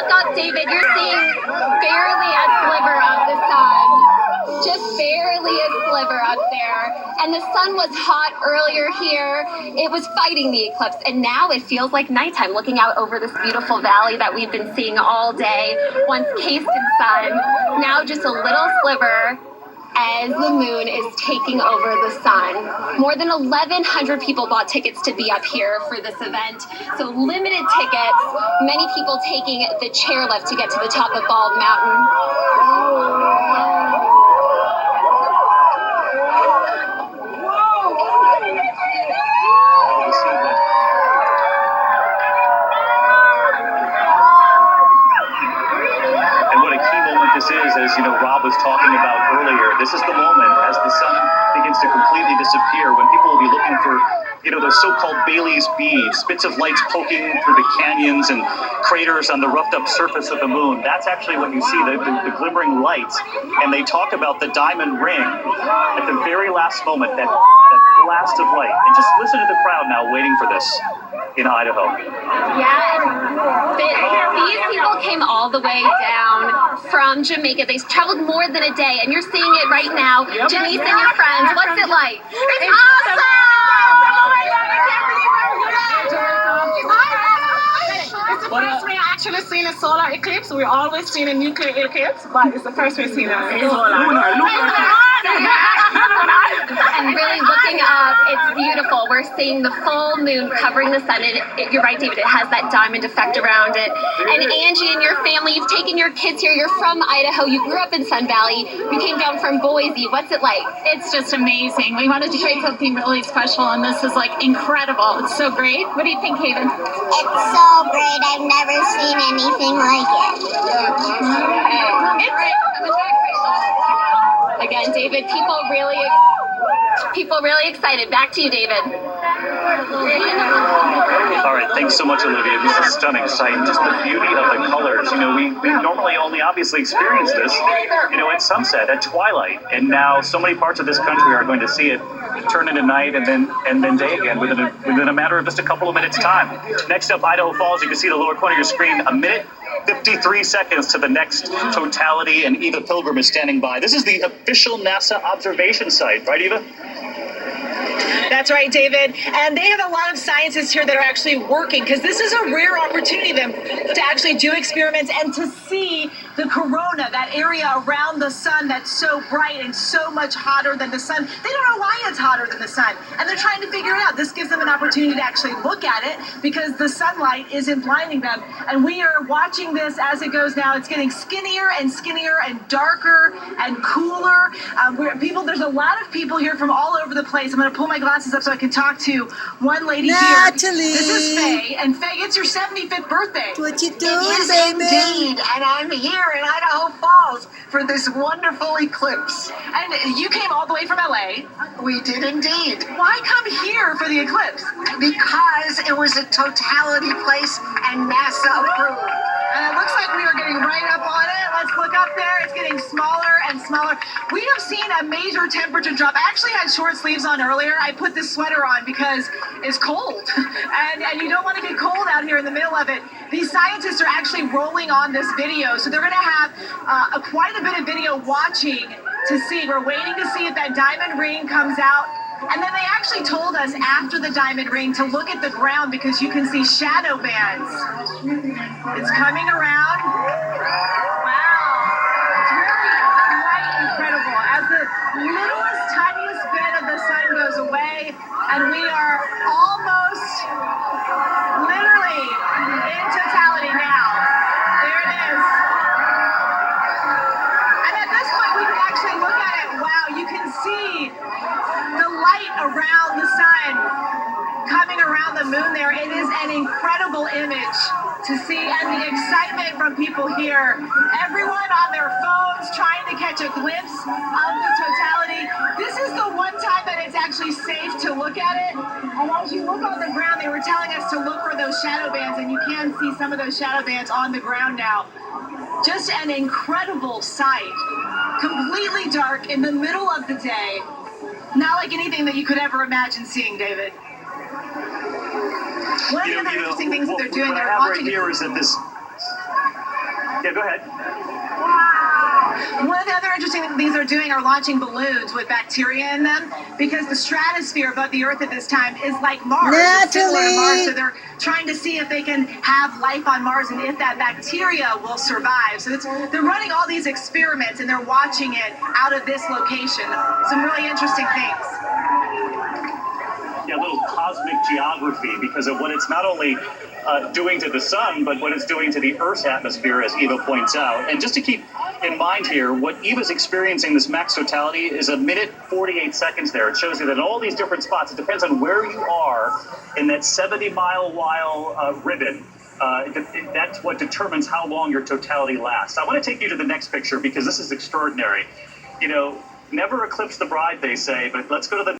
look up, David, you're seeing barely a sliver of the sun. Just barely a sliver up there. And the sun was hot earlier here. It was fighting the eclipse. And now it feels like nighttime, looking out over this beautiful valley that we've been seeing all day, once cased in sun. Now just a little sliver as the moon is taking over the sun. More than 1,100 people bought tickets to be up here for this event. So limited tickets, many people taking the chairlift to get to the top of Bald Mountain. As you know, Rob was talking about earlier, this is the moment as the sun begins to completely disappear when people will be looking for, those so-called Baily's beads, bits of lights poking through the canyons and craters on the roughed-up surface of the moon. That's actually what you see, the glimmering lights. And they talk about the diamond ring at the very last moment, that blast of light. And just listen to the crowd now waiting for this in Idaho. Yeah, these people came all the way down from Jamaica. They traveled more than a day, and you're seeing it right now. Janice and your friends, what's it like? It's awesome! It's the first we actually seen a solar eclipse. We've always seen a nuclear eclipse, but it's the first we've seen a solar. And really looking up, it's beautiful. We're seeing the full moon covering the sun, and you're right, David, it has that diamond effect around it. And Angie and your family, you've taken your kids here. You're from Idaho. You grew up in Sun Valley. You came down from Boise. What's it like? It's just amazing. We wanted to create something really special, and this is like incredible. It's so great. What do you think, Haven? It's so great. I've never seen anything like it. Again, David, people really excited. Back to you, David. All right, thanks so much, Olivia. This is a stunning sight. Just the beauty of the colors. We normally only obviously experience this, at sunset, at twilight. And now so many parts of this country are going to see it turn into night and then day again within a matter of just a couple of minutes' time. Next up, Idaho Falls. You can see the lower corner of your screen. A minute, 53 seconds to the next totality, and Eva Pilgrim is standing by. This is the official NASA observation site, right, Eva? That's right, David. And they have a lot of scientists here that are actually working, because this is a rare opportunity for them to actually do experiments and to see the corona, that area around the sun that's so bright and so much hotter than the sun. They don't know why it's hotter than the sun, and they're trying to figure it out. This gives them an opportunity to actually look at it because the sunlight isn't blinding them. And we are watching this as it goes now. It's getting skinnier and skinnier and darker and cooler. There's a lot of people here from all over the place. I'm going to pull my glasses up so I can talk to one lady Natalie. here. This is Faye. And Faye, it's your 75th birthday. What you doing, It is baby? indeed, and I'm here in Idaho Falls for this wonderful eclipse. And you came all the way from LA. We did indeed, Why come here for the eclipse? because it was a totality place and NASA approved. And it looks like we are getting right up on it. Let's look up there. It's getting smaller and smaller. We have seen a major temperature drop. I actually had short sleeves on earlier. I put this sweater on because it's cold. And you don't want to get cold out here in the middle of it. These scientists are actually rolling on this video. So they're going to have quite a bit of video watching to see. We're waiting to see if that diamond ring comes out. And then they actually told us after the diamond ring to look at the ground because you can see shadow bands. It's coming around. Wow. It's really quite incredible. As the littlest, tiniest bit of the sun goes away, and we are almost literally in totality now. There it is. And at this point, we can actually look at it. Wow, you can see the light around the sun coming around the moon there. It is an incredible image to see, and the excitement from people here. Everyone on their phones trying to catch a glimpse of the totality. This is the one time that it's actually safe to look at it. And as you look on the ground, they were telling us to look for those shadow bands, and you can see some of those shadow bands on the ground now. Just an incredible sight. Completely dark in the middle of the day. Not like anything that you could ever imagine seeing, David. One of the other interesting things that they're doing, they're launching here is that this. Yeah, go ahead. One of the other interesting things they're doing are launching balloons with bacteria in them because the stratosphere above the Earth at this time is like Mars. It's similar to Mars, so they're trying to see if they can have life on Mars and if that bacteria will survive. So they're running all these experiments and they're watching it out of this location. Some really interesting things. Yeah, a little cosmic geography because of what it's not only doing to the sun, but what it's doing to the Earth's atmosphere, as Eva points out. And just to keep in mind here, what Eva's experiencing, this max totality, is 1:48 seconds there. It shows you that in all these different spots, it depends on where you are in that 70-mile ribbon. That's what determines how long your totality lasts. I want to take you to the next picture because this is extraordinary. You know, never eclipse the bride, they say, but let's go to the